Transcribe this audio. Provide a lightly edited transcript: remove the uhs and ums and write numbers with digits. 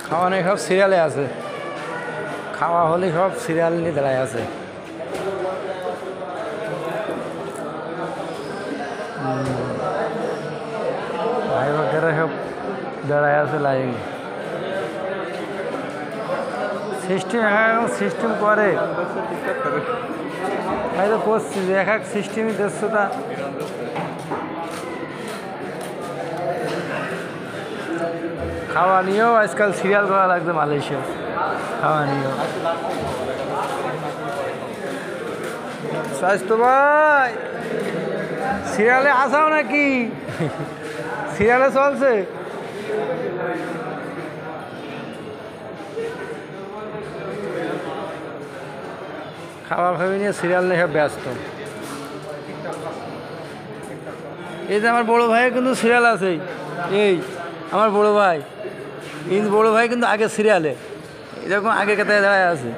খাওয়া নেই, সব সিরিয়ালে আছে। খাওয়া হলে সব সিরিয়াল নিয়ে দাঁড়ায় আছে। ভাই বাকেরা সব দাঁড়ায় আছে লাইন। সিস্টেম সিস্টেম করে তাই তো করছি যে এক সিস্টেমই দেড়শোটা। খাওয়া নিয়েও আজকাল সিরিয়াল করা লাগছে মালয়েশিয়া। খাওয়া নিয়েও স্বাস্থ্য ভাই সিরিয়ালে আসাও নাকি? সিরিয়ালে চলছে। খাওয়া খাবি নিয়ে সিরিয়াল নিয়ে সব ব্যস্ত। এই যে আমার বড়ো ভাইয়ের কিন্তু সিরিয়াল আছে। এই আমার বড়ো ভাই, কিন্তু বড়ো ভাই কিন্তু আগে সিরিয়ালে এরকম আগে কাতায় দাঁড়ায় আছে।